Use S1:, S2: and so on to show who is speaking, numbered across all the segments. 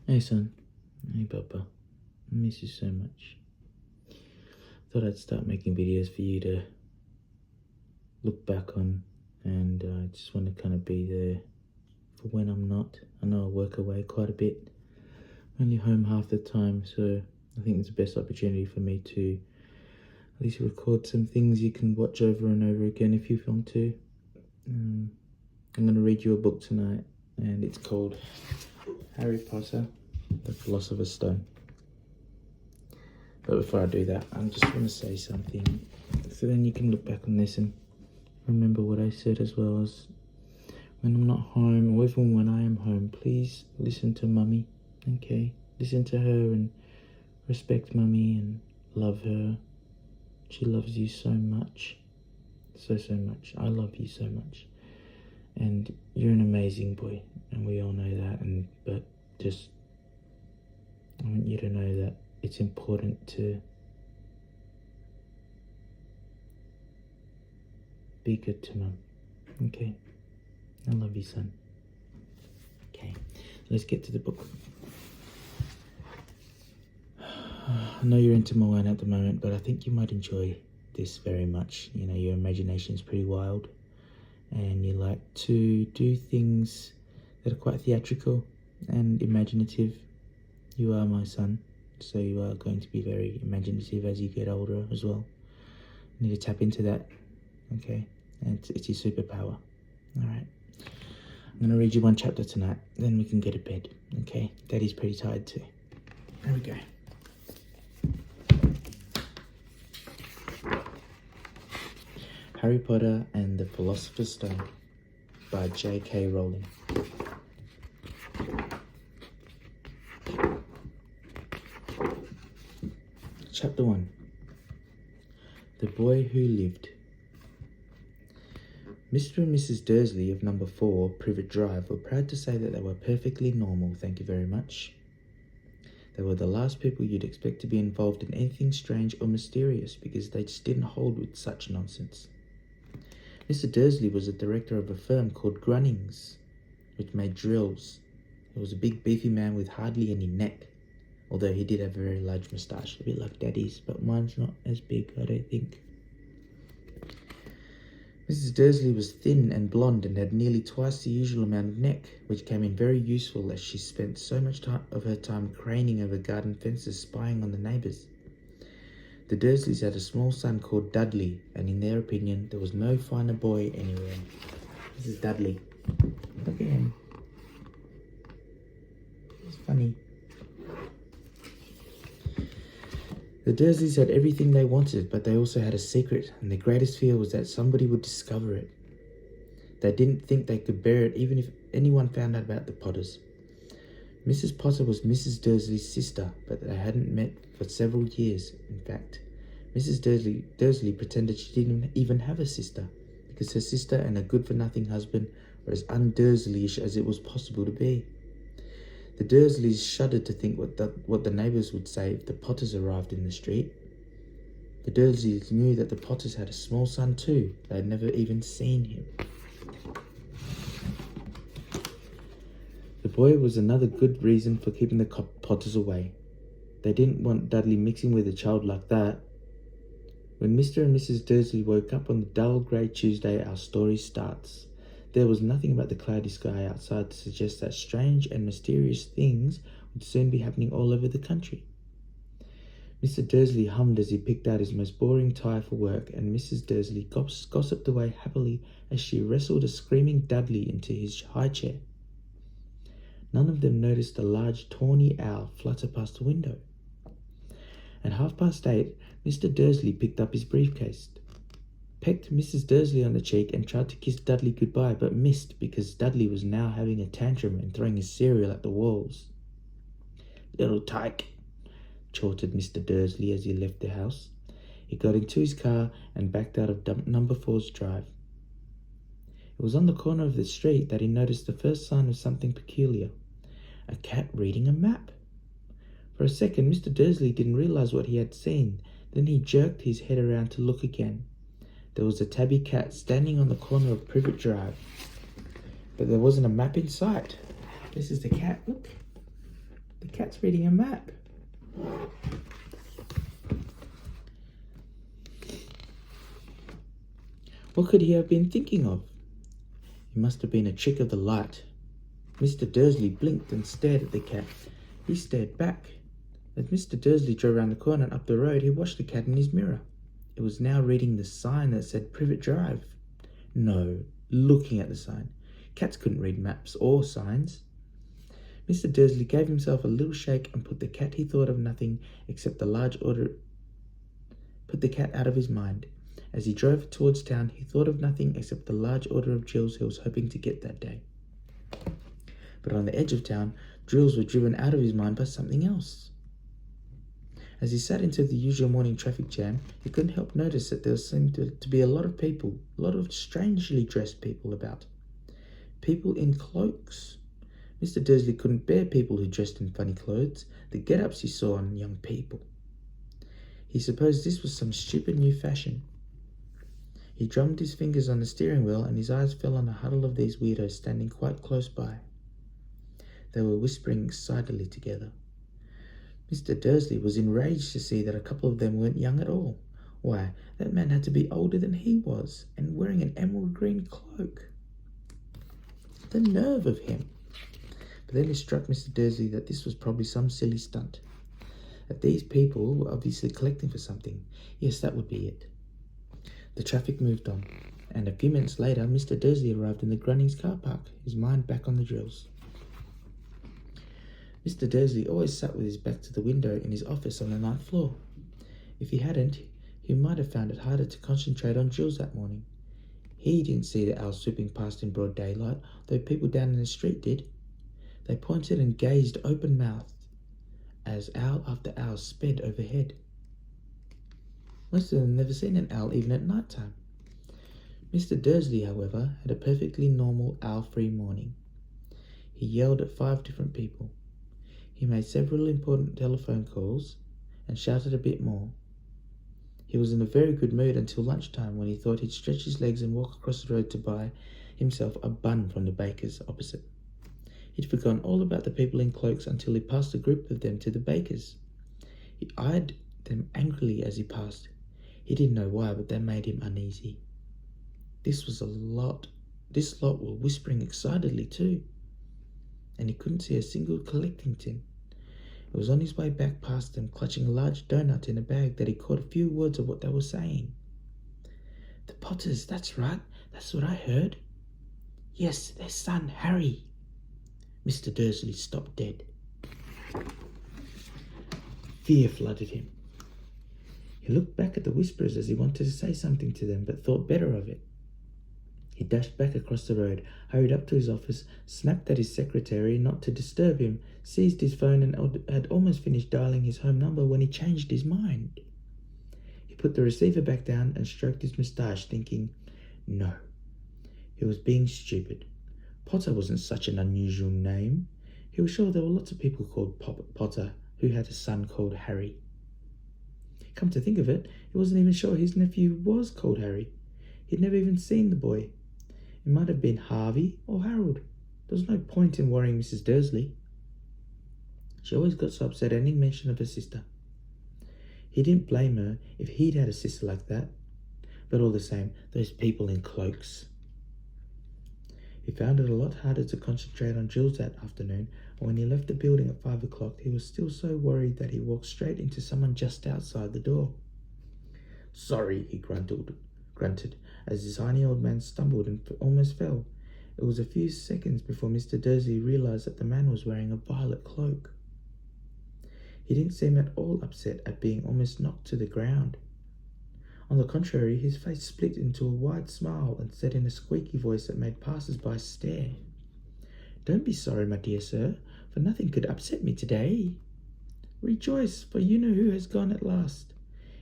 S1: Hey son. Hey Papa. I miss you so much. Thought I'd start making videos for you to look back on, and I just want to kind of be there for when I'm not. I know I work away quite a bit. Only home half the time, so I think it's the best opportunity for me to at least record some things you can watch over and over again if you want to. I'm going to read you a book tonight, and it's called Harry Potter, the Philosopher's Stone. But before I do that, I just want to say something, so then you can look back on this and remember what I said, as well as when I'm not home, or even when I am home, please listen to Mummy, okay? Listen to her and respect Mummy and love her. She loves you so much. So much. I love you so much. And you're an amazing boy, and we all know that, but just, I want you to know that it's important to be good to Mum, okay? I love you, son. Okay, let's get to the book. I know you're into Moana at the moment, but I think you might enjoy this very much. You know, your imagination's pretty wild, and you like to do things that are quite theatrical and imaginative. You are my son, so you are going to be very imaginative as you get older as well. You need to tap into that, okay? And it's your superpower. Alright. I'm going to read you one chapter tonight, then we can go to bed, okay? Daddy's pretty tired too. There we go. Harry Potter and the Philosopher's Stone by J.K. Rowling. Chapter 1. The Boy Who Lived. Mr. and Mrs. Dursley of number 4 Privet Drive were proud to say that they were perfectly normal, thank you very much. They were the last people you'd expect to be involved in anything strange or mysterious, because they just didn't hold with such nonsense. Mr. Dursley was the director of a firm called Grunnings, which made drills. He was a big beefy man with hardly any neck, although he did have a very large moustache, a bit like Daddy's, but mine's not as big, I don't think. Mrs. Dursley was thin and blonde and had nearly twice the usual amount of neck, which came in very useful as she spent so much of her time craning over garden fences spying on the neighbours. The Dursleys had a small son called Dudley, and in their opinion, there was no finer boy anywhere. This is Dudley. Look at him. It's funny. The Dursleys had everything they wanted, but they also had a secret, and their greatest fear was that somebody would discover it. They didn't think they could bear it even if anyone found out about the Potters. Mrs. Potter was Mrs. Dursley's sister, but they hadn't met for several years. In fact, Mrs. Dursley pretended she didn't even have a sister, because her sister and her good-for-nothing husband were as un-Dursleyish as it was possible to be. The Dursleys shuddered to think what the neighbours would say if the Potters arrived in the street. The Dursleys knew that the Potters had a small son too. They had never even seen him. The boy was another good reason for keeping the Potters away. They didn't want Dudley mixing with a child like that. When Mr. and Mrs. Dursley woke up on the dull grey Tuesday, our story starts. There was nothing about the cloudy sky outside to suggest that strange and mysterious things would soon be happening all over the country. Mr. Dursley hummed as he picked out his most boring tie for work, and Mrs. Dursley gossiped away happily as she wrestled a screaming Dudley into his high chair. None of them noticed a large tawny owl flutter past the window. At 8:30, Mr. Dursley picked up his briefcase, pecked Mrs. Dursley on the cheek, and tried to kiss Dudley goodbye, but missed because Dudley was now having a tantrum and throwing his cereal at the walls. "Little tyke," chortled Mr. Dursley as he left the house. He got into his car and backed out of number 4's drive. It was on the corner of the street that he noticed the first sign of something peculiar: a cat reading a map. For a second, Mr. Dursley didn't realise what he had seen. Then he jerked his head around to look again. There was a tabby cat standing on the corner of Privet Drive, but there wasn't a map in sight. This is the cat, look. The cat's reading a map. What could he have been thinking of? It must have been a trick of the light. Mr. Dursley blinked and stared at the cat. He stared back. As Mr. Dursley drove round the corner and up the road, he watched the cat in his mirror. It was now reading the sign that said Privet Drive. No, looking at the sign. Cats couldn't read maps or signs. Mr. Dursley gave himself a little shake and put the cat he thought of nothing except the large order. Put the cat out of his mind. As he drove towards town, he thought of nothing except the large order of drills he was hoping to get that day. But on the edge of town, drills were driven out of his mind by something else. As he sat into the usual morning traffic jam, he couldn't help notice that there seemed to be a lot of people, a lot of strangely dressed people about. People in cloaks. Mr. Dursley couldn't bear people who dressed in funny clothes, the get-ups he saw on young people. He supposed this was some stupid new fashion. He drummed his fingers on the steering wheel and his eyes fell on a huddle of these weirdos standing quite close by. They were whispering excitedly together. Mr. Dursley was enraged to see that a couple of them weren't young at all. Why, that man had to be older than he was, and wearing an emerald green cloak. The nerve of him! But then it struck Mr. Dursley that this was probably some silly stunt. That these people were obviously collecting for something. Yes, that would be it. The traffic moved on, and a few minutes later Mr. Dursley arrived in the Grunnings car park, his mind back on the drills. Mr. Dursley always sat with his back to the window in his office on the ninth floor. If he hadn't, he might have found it harder to concentrate on drills that morning. He didn't see the owl swooping past in broad daylight, though people down in the street did. They pointed and gazed open-mouthed as owl after owl sped overhead. Most of them never seen an owl even at night time. Mr. Dursley, however, had a perfectly normal owl-free morning. He yelled at 5 different people. He made several important telephone calls and shouted a bit more. He was in a very good mood until lunchtime, when he thought he'd stretch his legs and walk across the road to buy himself a bun from the baker's opposite. He'd forgotten all about the people in cloaks until he passed a group of them to the baker's. He eyed them angrily as he passed. He didn't know why, but they made him uneasy. This lot were whispering excitedly too, and he couldn't see a single collecting tin. It was on his way back past them, clutching a large donut in a bag, that he caught a few words of what they were saying. The Potters, that's right, that's what I heard. Yes, their son, Harry. Mr. Dursley stopped dead. Fear flooded him. He looked back at the whisperers as he wanted to say something to them, but thought better of it. He dashed back across the road, hurried up to his office, snapped at his secretary not to disturb him, seized his phone and had almost finished dialing his home number when he changed his mind. He put the receiver back down and stroked his moustache, thinking, no, he was being stupid. Potter wasn't such an unusual name. He was sure there were lots of people called Potter who had a son called Harry. Come to think of it, he wasn't even sure his nephew was called Harry. He'd never even seen the boy. It might have been Harvey or Harold. There was no point in worrying Mrs. Dursley. She always got so upset at any mention of her sister. He didn't blame her if he'd had a sister like that. But all the same, those people in cloaks. He found it a lot harder to concentrate on drills that afternoon, and when he left the building at 5 o'clock, he was still so worried that he walked straight into someone just outside the door. Sorry, he grunted, as the tiny old man stumbled and almost fell. It was a few seconds before Mr. Dursley realized that the man was wearing a violet cloak. He didn't seem at all upset at being almost knocked to the ground. On the contrary, his face split into a wide smile and said in a squeaky voice that made passers-by stare, "Don't be sorry, my dear sir, for nothing could upset me today. Rejoice, for you know who has gone at last.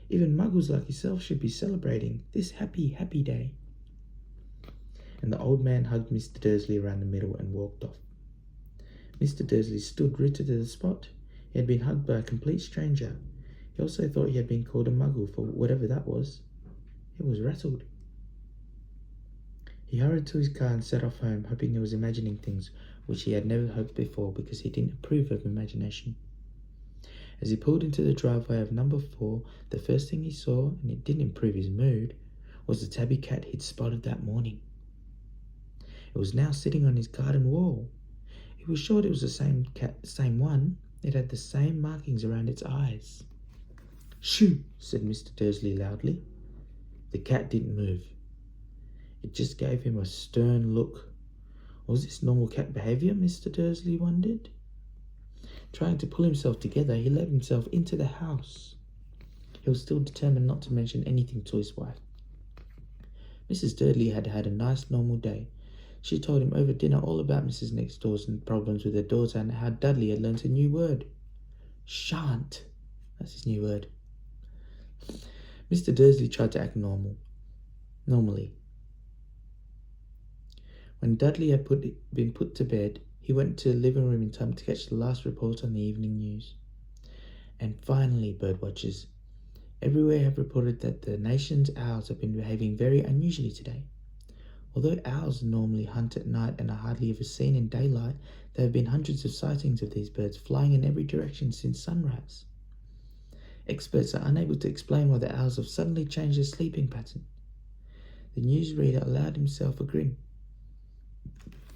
S1: Even muggles like yourself should be celebrating this happy, happy day." And the old man hugged Mr. Dursley around the middle and walked off. Mr. Dursley stood rooted to the spot. He had been hugged by a complete stranger. He also thought he had been called a muggle for whatever that was. He was rattled. He hurried to his car and set off home, hoping he was imagining things. which he had never hoped before because he didn't approve of imagination. As he pulled into the driveway of number 4, the first thing he saw, and it didn't improve his mood, was the tabby cat he'd spotted that morning. It was now sitting on his garden wall. He was sure it was the same one. It had the same markings around its eyes. "Shoo!" said Mr. Dursley loudly. The cat didn't move. It just gave him a stern look. Was this normal cat behaviour, Mr. Dursley wondered? Trying to pull himself together, he let himself into the house. He was still determined not to mention anything to his wife. Mrs. Dursley had had a nice normal day. She told him over dinner all about Mrs. Next Door's problems with her daughter and how Dudley had learnt a new word. Shan't. That's his new word. Mr. Dursley tried to act normally. When Dudley had been put to bed, he went to the living room in time to catch the last report on the evening news. And finally, birdwatchers, everywhere have reported that the nation's owls have been behaving very unusually today. Although owls normally hunt at night and are hardly ever seen in daylight, there have been hundreds of sightings of these birds flying in every direction since sunrise. Experts are unable to explain why the owls have suddenly changed their sleeping pattern. The newsreader allowed himself a grin.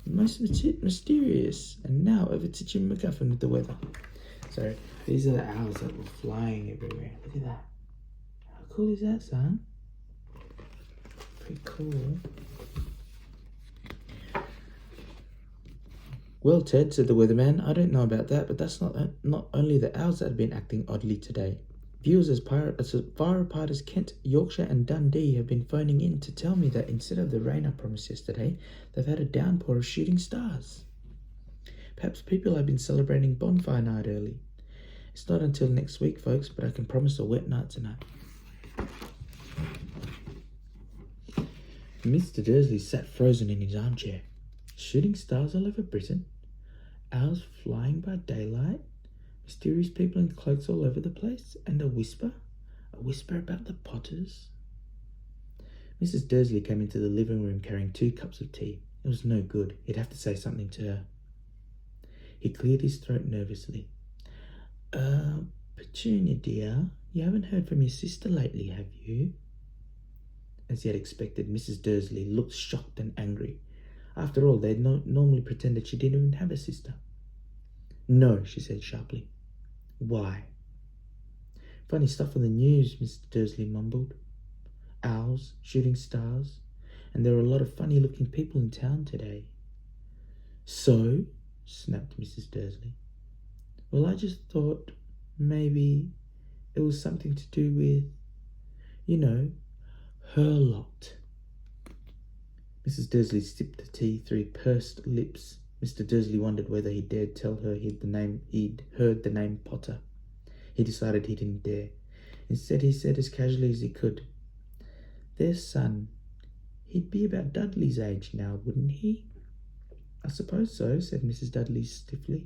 S1: Most mysterious. And now over to Jim McGuffin with the weather. So these are the owls that were flying everywhere. Look at that. How cool is that, son? Pretty cool. Well, Ted, said the weatherman, I don't know about that, but that's not only the owls that have been acting oddly today. Viewers as far apart as Kent, Yorkshire and Dundee have been phoning in to tell me that instead of the rain I promised yesterday, they've had a downpour of shooting stars. Perhaps people have been celebrating bonfire night early. It's not until next week, folks, but I can promise a wet night tonight. Mr. Dursley sat frozen in his armchair. Shooting stars all over Britain? Owls flying by daylight? Mysterious people in cloaks all over the place? And a whisper about the Potters? Mrs. Dursley came into the living room carrying 2 cups of tea. It was no good. He'd have to say something to her. He cleared his throat nervously. Petunia, dear, you haven't heard from your sister lately, have you? As he had expected, Mrs. Dursley looked shocked and angry. After all, they'd normally pretended she didn't even have a sister. No, she said sharply. Why? Funny stuff on the news, Mr. Dursley mumbled. Owls, shooting stars, and there were a lot of funny-looking people in town today. So? Snapped Mrs. Dursley. Well, I just thought maybe it was something to do with, her lot. Mrs. Dursley sipped the tea through pursed lips. Mr. Dursley wondered whether he dared tell her he'd heard the name Potter. He decided he didn't dare. Instead, he said as casually as he could, Their son. He'd be about Dudley's age now, wouldn't he? I suppose so, said Mrs. Dudley stiffly.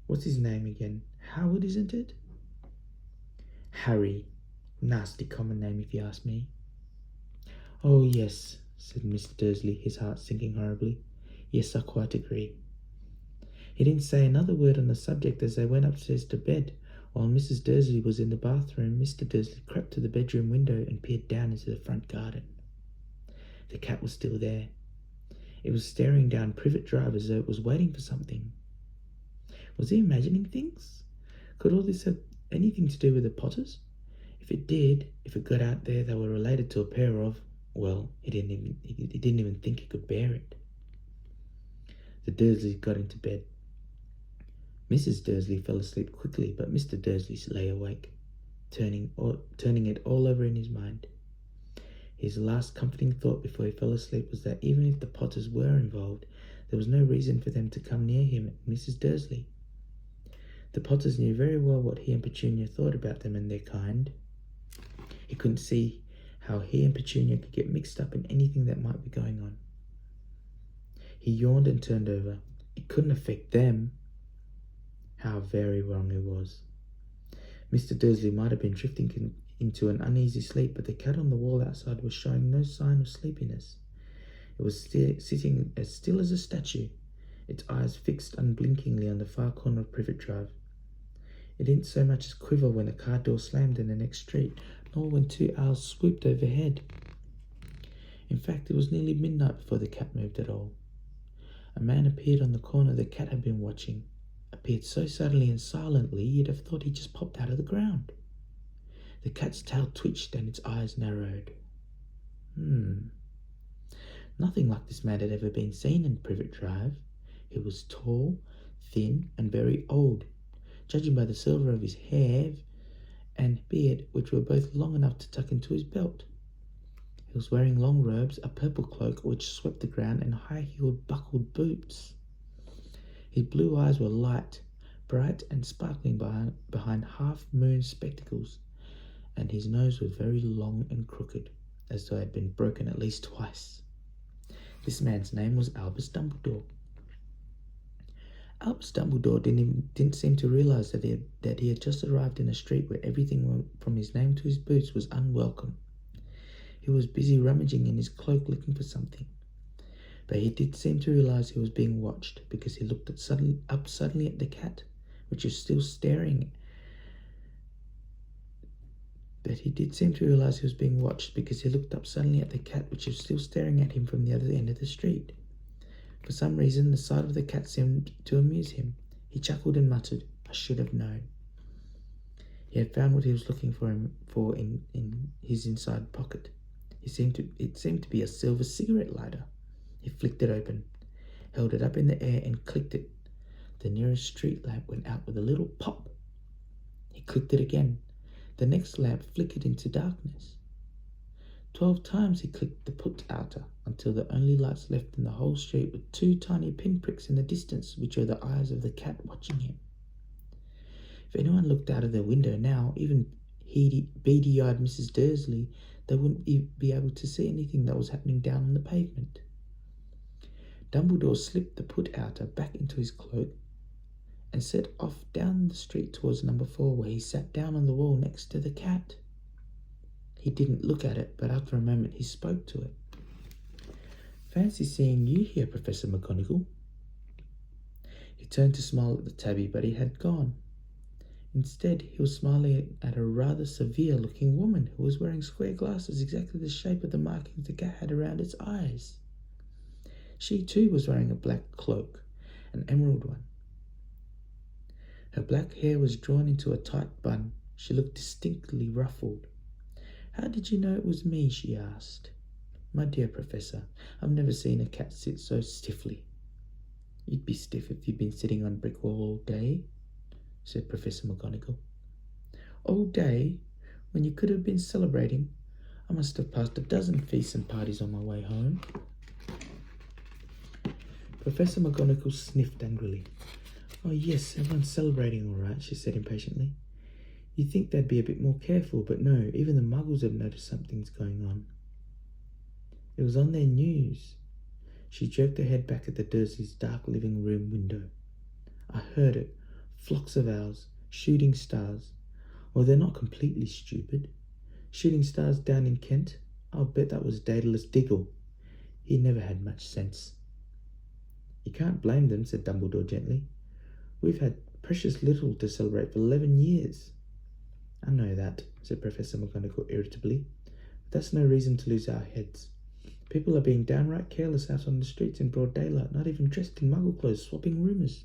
S1: What's his name again? Howard, isn't it? Harry. Nasty common name, if you ask me. Oh, yes, said Mr. Dursley, his heart sinking horribly. Yes, I quite agree. He didn't say another word on the subject as they went upstairs to bed. While Mrs. Dursley was in the bathroom, Mr. Dursley crept to the bedroom window and peered down into the front garden. The cat was still there. It was staring down Privet Drive as though it was waiting for something. Was he imagining things? Could all this have anything to do with the Potters? If it did, if it got out there they were related to a pair of, well, he didn't even think he could bear it. The Dursleys got into bed. Mrs. Dursley fell asleep quickly, but Mr. Dursley lay awake, turning it all over in his mind. His last comforting thought before he fell asleep was that even if the Potters were involved, there was no reason for them to come near him and Mrs. Dursley. The Potters knew very well what he and Petunia thought about them and their kind. He couldn't see how he and Petunia could get mixed up in anything that might be going on. He yawned and turned over. It couldn't affect them. How very wrong he was. Mr. Dursley might have been drifting into an uneasy sleep, but the cat on the wall outside was showing no sign of sleepiness. It was sitting as still as a statue, its eyes fixed unblinkingly on the far corner of Privet Drive. It didn't so much as quiver when the car door slammed in the next street, nor when two owls swooped overhead. In fact, it was nearly midnight before the cat moved at all. A man appeared on the corner the cat had been watching, appeared so suddenly and silently you'd have thought he just popped out of the ground. The cat's tail twitched and its eyes narrowed. Nothing like this man had ever been seen in Privet Drive. He was tall, thin, and very old, judging by the silver of his hair and beard, which were both long enough to tuck into his belt. He was wearing long robes, a purple cloak which swept the ground, and high-heeled buckled boots. His blue eyes were light, bright, and sparkling behind half-moon spectacles, and his nose was very long and crooked, as though it had been broken at least twice. This man's name was Albus Dumbledore. Albus Dumbledore didn't seem to realize that he had just arrived in a street where everything from his name to his boots was unwelcome. He was busy rummaging in his cloak looking for something, but he did seem to realize he was being watched because he looked suddenly at the cat, which was still staring. But he did seem to realize he was being watched because he looked up suddenly at the cat, which was still staring at him from the other end of the street. For some reason, the sight of the cat seemed to amuse him. He chuckled and muttered, "I should have known." He had found what he was looking for in his inside pocket. It seemed to be a silver cigarette lighter. He flicked it open, held it up in the air, and clicked it. The nearest street lamp went out with a little pop. He clicked it again. The next lamp flickered into darkness. 12 times he clicked the put-outer until the only lights left in the whole street were 2 tiny pinpricks in the distance, which were the eyes of the cat watching him. If anyone looked out of their window now, even beady-eyed Mrs. Dursley, they wouldn't be able to see anything that was happening down on the pavement. Dumbledore slipped the put-outer back into his cloak and set off down the street towards number 4, where he sat down on the wall next to the cat. He didn't look at it, but after a moment he spoke to it. "Fancy seeing you here, Professor McGonagall." He turned to smile at the tabby, but he had gone. Instead, he was smiling at a rather severe-looking woman who was wearing square glasses exactly the shape of the markings the cat had around its eyes. She, too, was wearing a black cloak, an emerald one. Her black hair was drawn into a tight bun. She looked distinctly ruffled. "How did you know it was me?" she asked. "My dear Professor, I've never seen a cat sit so stiffly." "You'd be stiff if you'd been sitting on a brick wall all day," said Professor McGonagall. "All day? When you could have been celebrating? I must have passed a dozen feasts and parties on my way home." Professor McGonagall sniffed angrily. "Oh yes, everyone's celebrating all right," she said impatiently. "You'd think they'd be a bit more careful, but no, even the Muggles have noticed something's going on. It was on their news." She jerked her head back at the Dursleys' dark living room window. "I heard it. Flocks of owls, shooting stars. Well, they're not completely stupid. Shooting stars down in Kent? I'll bet that was Daedalus Diggle. He never had much sense." "You can't blame them," said Dumbledore gently. "We've had precious little to celebrate for 11 years. "I know that," said Professor McGonagall irritably, "but that's no reason to lose our heads. People are being downright careless out on the streets in broad daylight, not even dressed in Muggle clothes, swapping rumours."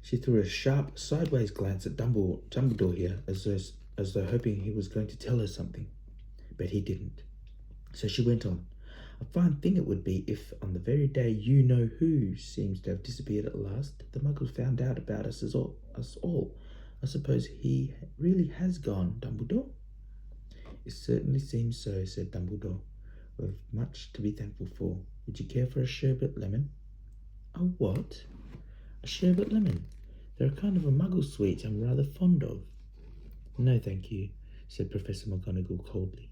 S1: She threw a sharp, sideways glance at Dumbledore here, as though hoping he was going to tell her something. But he didn't. So she went on. "A fine thing it would be if, on the very day you-know-who seems to have disappeared at last, the Muggles found out about us all. I suppose he really has gone, Dumbledore?" "It certainly seems so," said Dumbledore. "We've much to be thankful for. Would you care for a sherbet lemon?" "A what?" "A sherbet lemon. They're a kind of a Muggle sweet I'm rather fond of." "No, thank you," said Professor McGonagall coldly,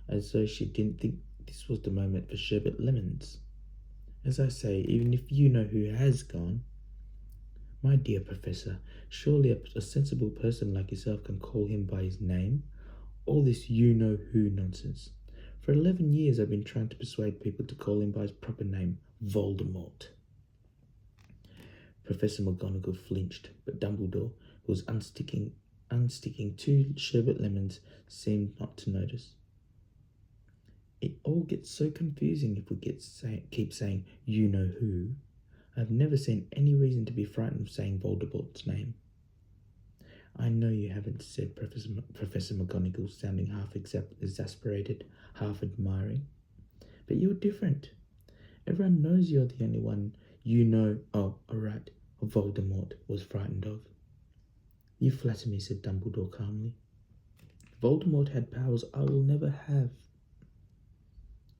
S1: as though she didn't think this was the moment for sherbet lemons. "As I say, even if you-know-who has gone—" "My dear Professor, surely a sensible person like yourself can call him by his name. All this you-know-who nonsense. For 11 years I've been trying to persuade people to call him by his proper name, Voldemort. Professor McGonagall flinched, but Dumbledore, who was unsticking 2 sherbet lemons, seemed not to notice. It all gets so confusing if we keep saying, you know who. I've never seen any reason to be frightened of saying Voldemort's name. I know you haven't, said Professor McGonagall, sounding half exasperated, half admiring. But you're different. Everyone knows you're the only one you know. Oh, all right. Voldemort was frightened of. You flatter me, said Dumbledore calmly. Voldemort had powers I will never have.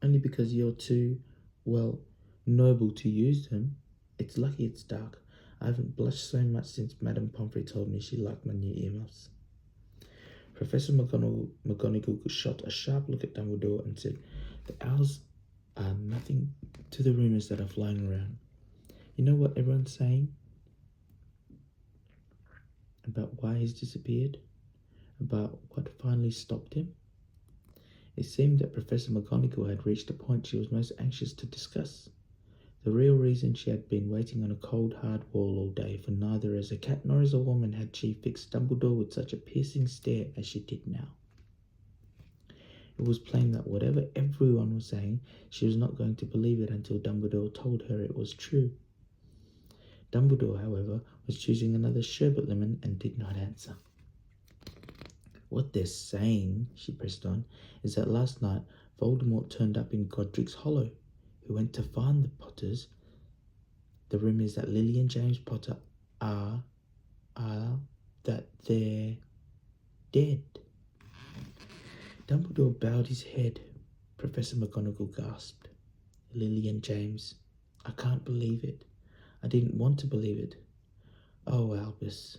S1: Only because you're too, well, noble to use them. It's lucky it's dark. I haven't blushed so much since Madame Pomfrey told me she liked my new earmuffs. Professor McGonagall shot a sharp look at Dumbledore and said, the owls are nothing to the rumours that are flying around. You know what everyone's saying? About why he's disappeared? About what finally stopped him? It seemed that Professor McGonagall had reached a point she was most anxious to discuss. The real reason she had been waiting on a cold, hard wall all day, for neither as a cat nor as a woman had she fixed Dumbledore with such a piercing stare as she did now. It was plain that whatever everyone was saying, she was not going to believe it until Dumbledore told her it was true. Dumbledore, however, was choosing another sherbet lemon and did not answer. What they're saying, she pressed on, is that last night Voldemort turned up in Godric's Hollow. Who went to find the Potters. The rumour is that Lily and James Potter are that they're dead. Dumbledore bowed his head. Professor McGonagall gasped. Lily and James. I can't believe it. I didn't want to believe it. Oh, Albus.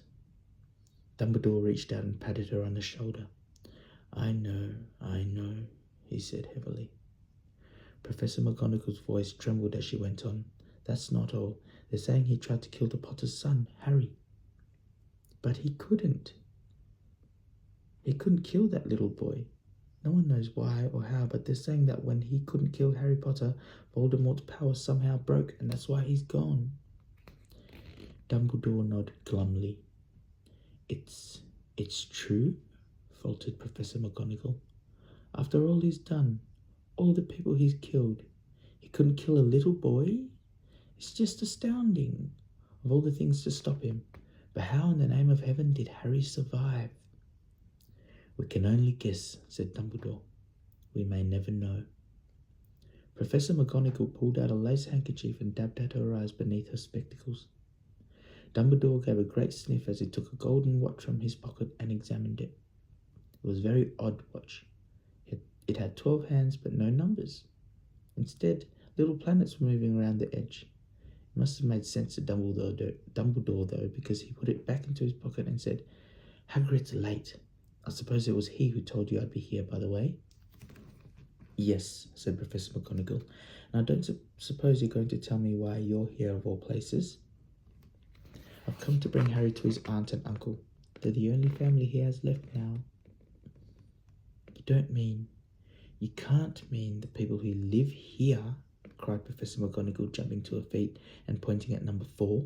S1: Dumbledore reached out and patted her on the shoulder. I know, he said heavily. Professor McGonagall's voice trembled as she went on. That's not all. They're saying he tried to kill the Potter's son, Harry. But he couldn't. He couldn't kill that little boy. No one knows why or how, but they're saying that when he couldn't kill Harry Potter, Voldemort's power somehow broke, and that's why he's gone. Dumbledore nodded glumly. It's true, faltered Professor McGonagall. After all he's done, all the people he's killed, he couldn't kill a little boy? It's just astounding. Of all the things to stop him. But how in the name of heaven did Harry survive? We can only guess, said Dumbledore. We may never know. Professor McGonagall pulled out a lace handkerchief and dabbed at her eyes beneath her spectacles. Dumbledore gave a great sniff as he took a golden watch from his pocket and examined it. It was a very odd watch. It had 12 hands but no numbers. Instead, little planets were moving around the edge. It must have made sense to Dumbledore though, because he put it back into his pocket and said, Hagrid's late. I suppose it was he who told you I'd be here, by the way. Yes, said Professor McGonagall. And I don't suppose you're going to tell me why you're here of all places. I've come to bring Harry to his aunt and uncle. They're the only family he has left now. You can't mean the people who live here, cried Professor McGonagall, jumping to her feet and pointing at number 4.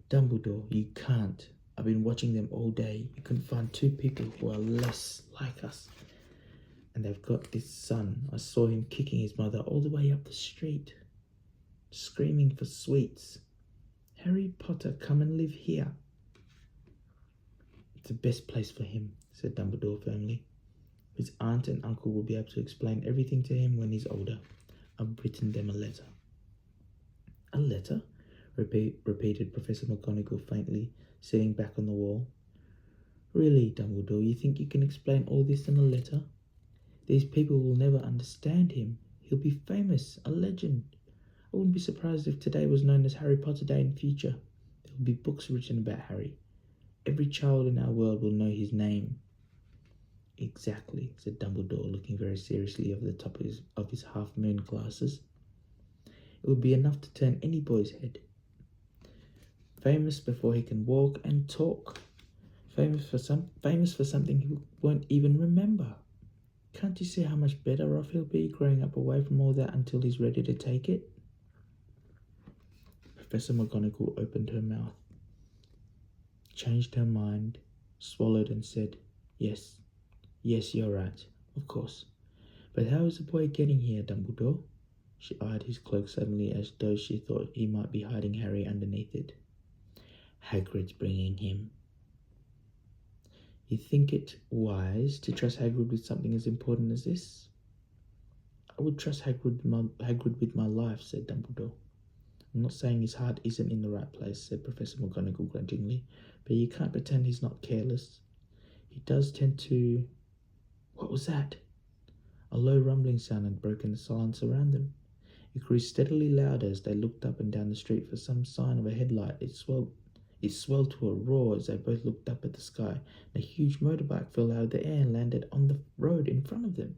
S1: Dumbledore, you can't. I've been watching them all day. You couldn't find 2 people who are less like us. And they've got this son. I saw him kicking his mother all the way up the street, screaming for sweets. Harry Potter, come and live here. It's the best place for him, said Dumbledore firmly. His aunt and uncle will be able to explain everything to him when he's older. I've written them a letter. A letter? Repeated Professor McGonagall faintly, sitting back on the wall. Really, Dumbledore, you think you can explain all this in a letter? These people will never understand him. He'll be famous, a legend. I wouldn't be surprised if today was known as Harry Potter Day in future. There will be books written about Harry. Every child in our world will know his name. Exactly, said Dumbledore, looking very seriously over the top of his half-moon glasses. It would be enough to turn any boy's head. Famous before he can walk and talk. Famous for something he won't even remember. Can't you see how much better off he'll be growing up away from all that until he's ready to take it? Professor McGonagall opened her mouth, changed her mind, swallowed and said, Yes, you're right, of course. But how is the boy getting here, Dumbledore? She eyed his cloak suddenly as though she thought he might be hiding Harry underneath it. Hagrid's bringing him. You think it wise to trust Hagrid with something as important as this? I would trust Hagrid with my life, said Dumbledore. I'm not saying his heart isn't in the right place, said Professor McGonagall gruntingly, but you can't pretend he's not careless. He does tend to... What was that? A low rumbling sound had broken the silence around them. It grew steadily louder as they looked up and down the street for some sign of a headlight. It swelled to a roar as they both looked up at the sky, and a huge motorbike fell out of the air and landed on the road in front of them.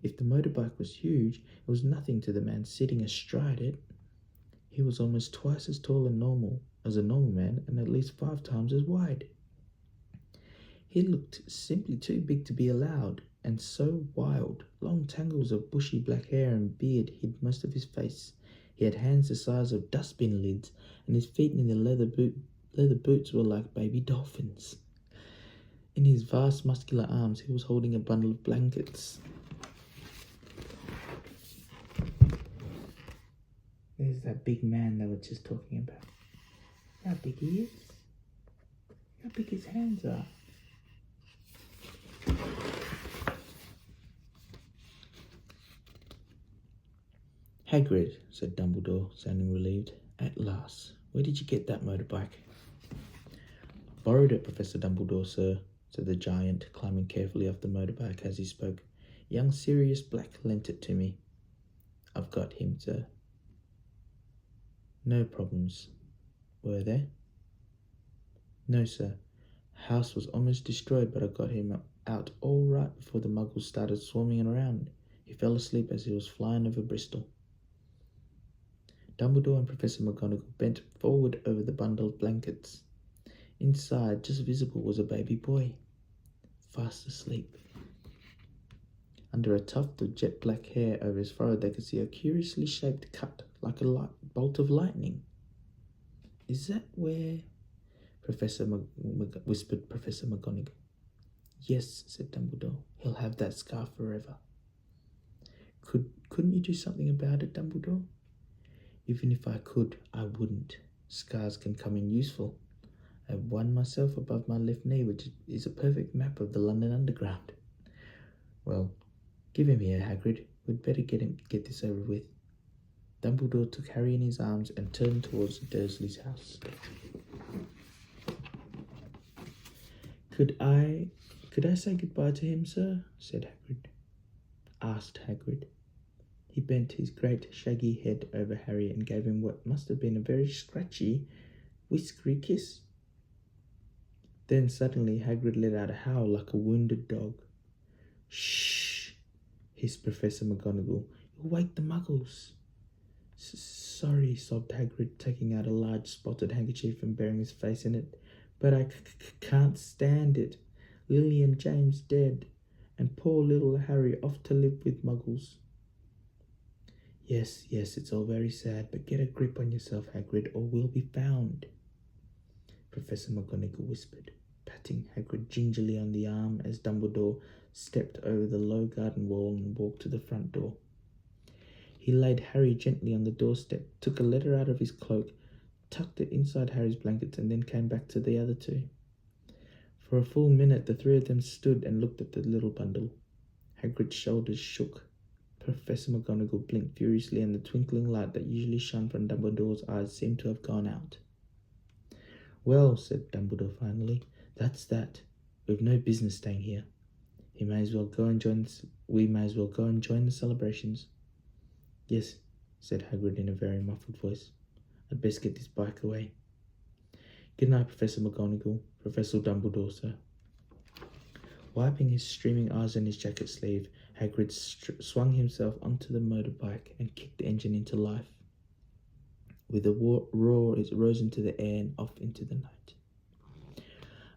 S1: If the motorbike was huge, it was nothing to the man sitting astride it. He was almost twice as tall as a normal man, and at least 5 times as wide. He looked simply too big to be allowed, and so wild. Long tangles of bushy black hair and beard hid most of his face. He had hands the size of dustbin lids, and his feet in the leather boots were like baby dolphins. In his vast muscular arms he was holding a bundle of blankets. There's that big man they were just talking about. How big he is. How big his hands are. Hagrid, said Dumbledore, sounding relieved. At last. Where did you get that motorbike? I borrowed it, Professor Dumbledore, sir, said the giant, climbing carefully off the motorbike as he spoke. Young Sirius Black lent it to me. I've got him, sir. No problems, were there? No, sir. House was almost destroyed, but I got him out all right before the muggles started swarming around. He fell asleep as he was flying over Bristol. Dumbledore and Professor McGonagall bent forward over the bundle of blankets. Inside, just visible, was a baby boy, fast asleep. Under a tuft of jet black hair over his forehead, they could see a curiously shaped cut, like a bolt of lightning. Is that where... whispered Professor McGonagall. Yes, said Dumbledore. He'll have that scar forever. Couldn't you do something about it, Dumbledore? Even if I could, I wouldn't. Scars can come in useful. I have one myself above my left knee, which is a perfect map of the London Underground. Well, give him here, Hagrid. We'd better get this over with. Dumbledore took Harry in his arms and turned towards the Dursleys' house. Could I say goodbye to him, sir? Asked Hagrid. He bent his great shaggy head over Harry and gave him what must have been a very scratchy, whiskery kiss. Then suddenly Hagrid let out a howl like a wounded dog. Shh, hissed Professor McGonagall. You'll wake the muggles. Sorry, sobbed Hagrid, taking out a large spotted handkerchief and burying his face in it. But I can't stand it. Lily and James dead, and poor little Harry off to live with muggles. Yes, it's all very sad, but get a grip on yourself, Hagrid, or we'll be found, Professor McGonagall whispered, patting Hagrid gingerly on the arm as Dumbledore stepped over the low garden wall and walked to the front door. He laid Harry gently on the doorstep, took a letter out of his cloak, tucked it inside Harry's blankets, and then came back to the other two. For a full minute, the three of them stood and looked at the little bundle. Hagrid's shoulders shook. Professor McGonagall blinked furiously, and the twinkling light that usually shone from Dumbledore's eyes seemed to have gone out. Well, said Dumbledore finally, that's that. We've no business staying here. We may as well go and join the celebrations. Yes, said Hagrid in a very muffled voice. I'd best get this bike away. Good night, Professor McGonagall. Professor Dumbledore, sir. Wiping his streaming eyes on his jacket sleeve, Hagrid swung himself onto the motorbike and kicked the engine into life. With a roar, it rose into the air and off into the night.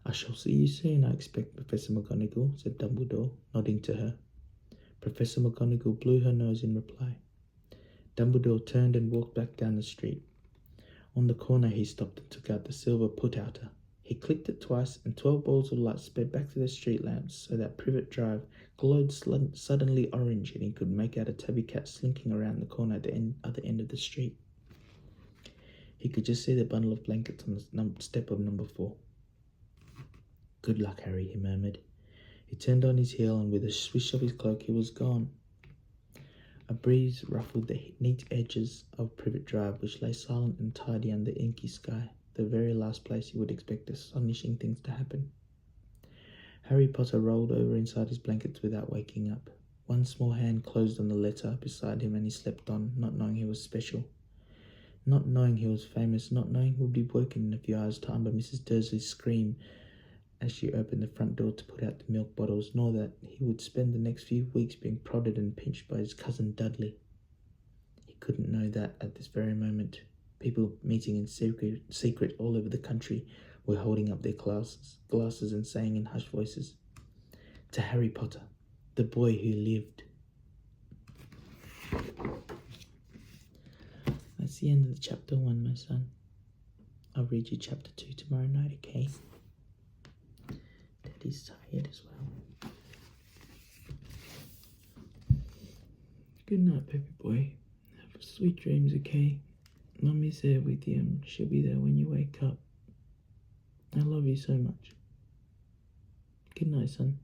S1: I shall see you soon, I expect, Professor McGonagall, said Dumbledore, nodding to her. Professor McGonagall blew her nose in reply. Dumbledore turned and walked back down the street. On the corner he stopped and took out the silver put-outer. He clicked it twice, and 12 balls of light sped back to the street lamps, so that Privet Drive glowed suddenly orange, and he could make out a tabby cat slinking around the corner at the other end of the street. He could just see the bundle of blankets on the step of number 4. Good luck, Harry, he murmured. He turned on his heel, and with a swish of his cloak he was gone. A breeze ruffled the neat edges of Privet Drive, which lay silent and tidy under the inky sky, the very last place you would expect astonishing things to happen. Harry Potter rolled over inside his blankets without waking up. One small hand closed on the letter beside him, and he slept on, not knowing he was special, not knowing he was famous, not knowing he would be woken in a few hours' time by Mrs. Dursley's scream as she opened the front door to put out the milk bottles, nor that he would spend the next few weeks being prodded and pinched by his cousin Dudley. He couldn't know that at this very moment. People meeting in secret all over the country were holding up their glasses and saying in hushed voices, "To Harry Potter, the boy who lived." That's the end of chapter 1, my son. I'll read you chapter 2 tomorrow night, okay? Daddy's tired as well. Good night, baby boy. Have sweet dreams, okay? Mummy's there with you, and she'll be there when you wake up. I love you so much. Good night, son.